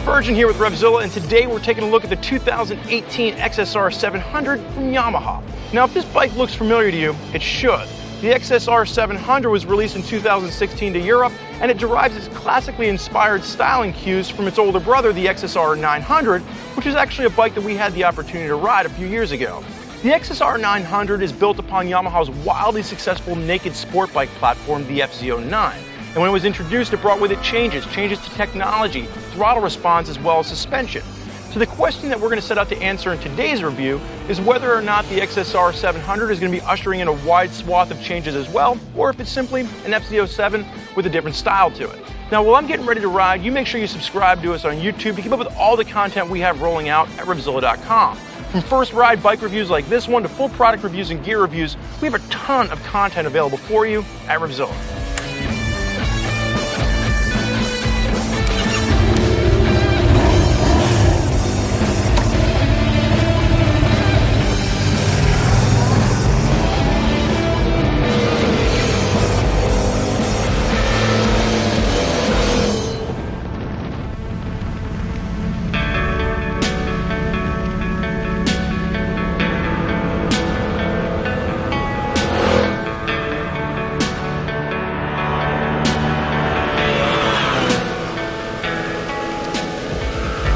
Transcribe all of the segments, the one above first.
Spurgeon here with RevZilla, and today we're taking a look at the 2018 XSR700 from Yamaha. Now, if this bike looks familiar to you, it should. The XSR700 was released in 2016 to Europe, and it derives its classically inspired styling cues from its older brother, the XSR900, which is actually a bike that we had the opportunity to ride a few years ago. The XSR900 is built upon Yamaha's wildly successful naked sport bike platform, the FZ09. And when it was introduced, it brought with it changes to technology, throttle response, as well as suspension. So the question that we're going to set out to answer in today's review is whether or not the XSR700 is going to be ushering in a wide swath of changes as well, or if it's simply an FZ07 with a different style to it. Now, while I'm getting ready to ride, you make sure you subscribe to us on YouTube to keep up with all the content we have rolling out at RevZilla.com. From first ride bike reviews like this one to full product reviews and gear reviews, we have a ton of content available for you at RevZilla.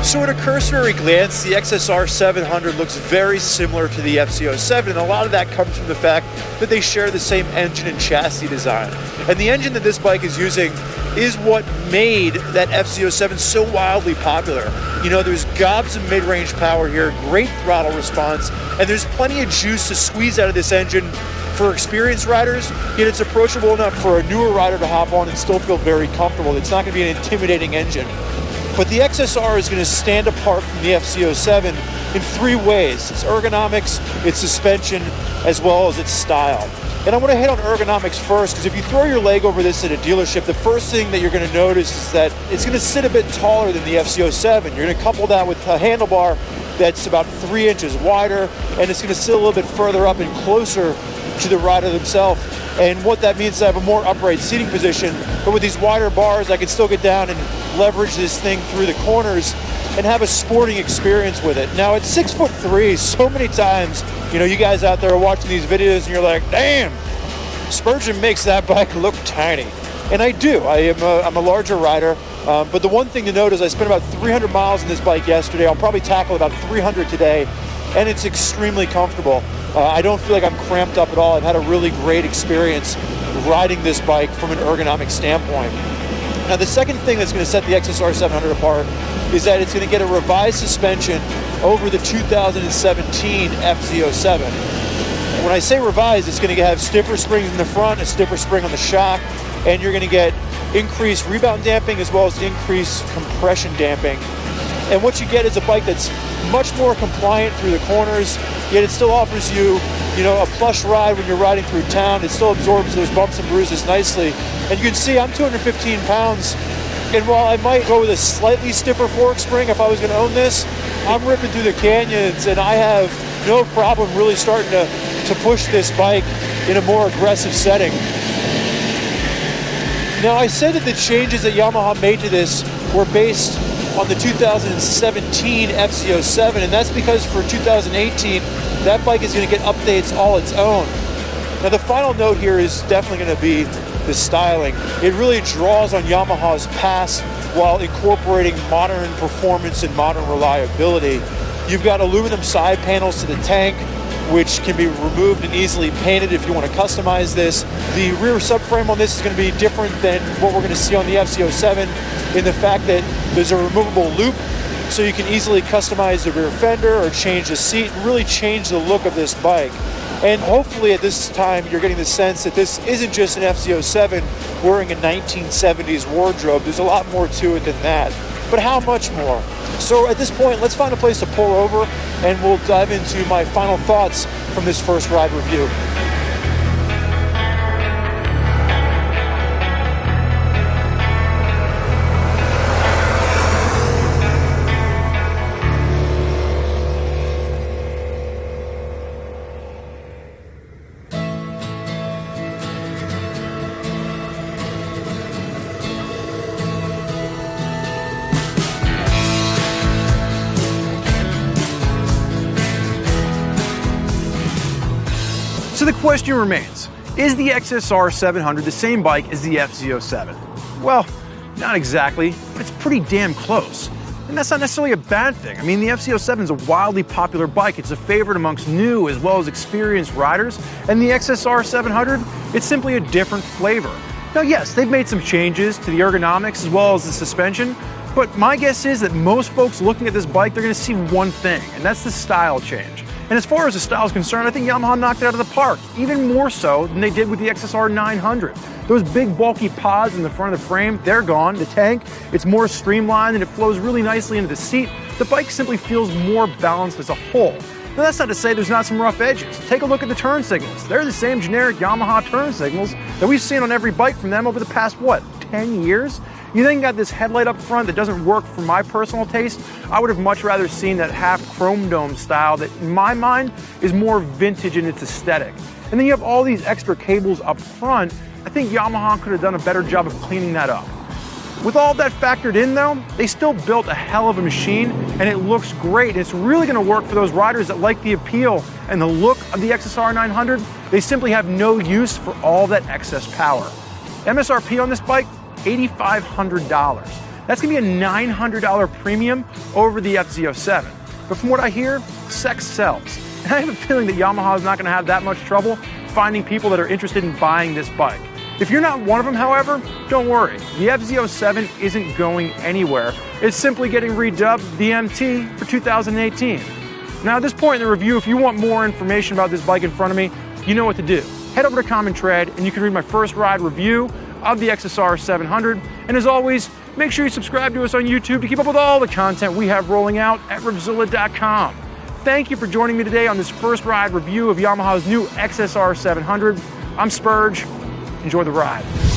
So at a cursory glance, the XSR700 looks very similar to the FZ07, and a lot of that comes from the fact that they share the same engine and chassis design. And the engine that this bike is using is what made that FZ07 so wildly popular. You know, there's gobs of mid-range power here, great throttle response, and there's plenty of juice to squeeze out of this engine for experienced riders, yet it's approachable enough for a newer rider to hop on and still feel very comfortable. It's not going to be an intimidating engine. But the XSR is going to stand apart from the FZ07 in three ways: its ergonomics, its suspension, as well as its style. And I want to hit on ergonomics first, because if you throw your leg over this at a dealership, the first thing that you're going to notice is that it's going to sit a bit taller than the FZ07. You're going to couple that with a handlebar that's about 3 inches wider, and it's going to sit a little bit further up and closer to the rider themselves. And what that means is I have a more upright seating position, but with these wider bars, I can still get down and leverage this thing through the corners and have a sporting experience with it. Now, at 6'3", so many times, you know, you guys out there are watching these videos and you're like, damn, Spurgeon makes that bike look tiny. And I do. I'm a larger rider, but the one thing to note is I spent about 300 miles on this bike yesterday. I'll probably tackle about 300 today, and it's extremely comfortable. I don't feel like I'm cramped up at all. I've had a really great experience riding this bike from an ergonomic standpoint. Now, the second thing that's going to set the XSR700 apart is that it's going to get a revised suspension over the 2017 FZ07. When I say revised, it's going to have stiffer springs in the front, a stiffer spring on the shock, and you're going to get increased rebound damping as well as increased compression damping. And what you get is a bike that's much more compliant through the corners, yet it still offers you, a plush ride when you're riding through town. It still absorbs those bumps and bruises nicely. And you can see I'm 215 pounds, and while I might go with a slightly stiffer fork spring if I was going to own this, I'm ripping through the canyons, and I have no problem really starting to push this bike in a more aggressive setting. Now, I said that the changes that Yamaha made to this were based on the 2017 FZ07, and that's because for 2018, that bike is going to get updates all its own. Now, the final note here is definitely going to be the styling. It really draws on Yamaha's past while incorporating modern performance and modern reliability. You've got aluminum side panels to the tank, which can be removed and easily painted if you want to customize this. The rear subframe on this is going to be different than what we're going to see on the FZ07 in the fact that there's a removable loop, so you can easily customize the rear fender or change the seat and really change the look of this bike. And hopefully at this time you're getting the sense that this isn't just an FZ07 wearing a 1970s wardrobe. There's a lot more to it than that. But how much more? So at this point, let's find a place to pull over and we'll dive into my final thoughts from this first ride review. So the question remains, is the XSR700 the same bike as the RevZillacom? Well, not exactly, but it's pretty damn close. And that's not necessarily a bad thing. I mean, the RevZillacom is a wildly popular bike. It's a favorite amongst new as well as experienced riders. And the XSR700, it's simply a different flavor. Now, yes, they've made some changes to the ergonomics as well as the suspension, but my guess is that most folks looking at this bike, they're gonna see one thing, and that's the style change. And as far as the style is concerned, I think Yamaha knocked it out of the park, even more so than they did with the XSR900. Those big bulky pods in the front of the frame, they're gone. The tank, it's more streamlined and it flows really nicely into the seat. The bike simply feels more balanced as a whole. Now that's not to say there's not some rough edges. Take a look at the turn signals. They're the same generic Yamaha turn signals that we've seen on every bike from them over the past, 10 years? You then got this headlight up front that doesn't work for my personal taste. I would have much rather seen that half chrome dome style that, in my mind, is more vintage in its aesthetic. And then you have all these extra cables up front. I think Yamaha could have done a better job of cleaning that up. With all that factored in though, they still built a hell of a machine and it looks great. It's really gonna work for those riders that like the appeal and the look of the XSR900. They simply have no use for all that excess power. MSRP on this bike, $8,500. That's gonna be a $900 premium over the RevZillacom. But from what I hear, sex sells. And I have a feeling that Yamaha is not gonna have that much trouble finding people that are interested in buying this bike. If you're not one of them, however, don't worry. The RevZillacom isn't going anywhere. It's simply getting redubbed the MT for 2018. Now at this point in the review, if you want more information about this bike in front of me, you know what to do. Head over to Common Tread and you can read my first ride review of the XSR700. And as always, make sure you subscribe to us on YouTube to keep up with all the content we have rolling out at RevZilla.com. Thank you for joining me today on this first ride review of Yamaha's new XSR700. I'm Spurge. Enjoy the ride.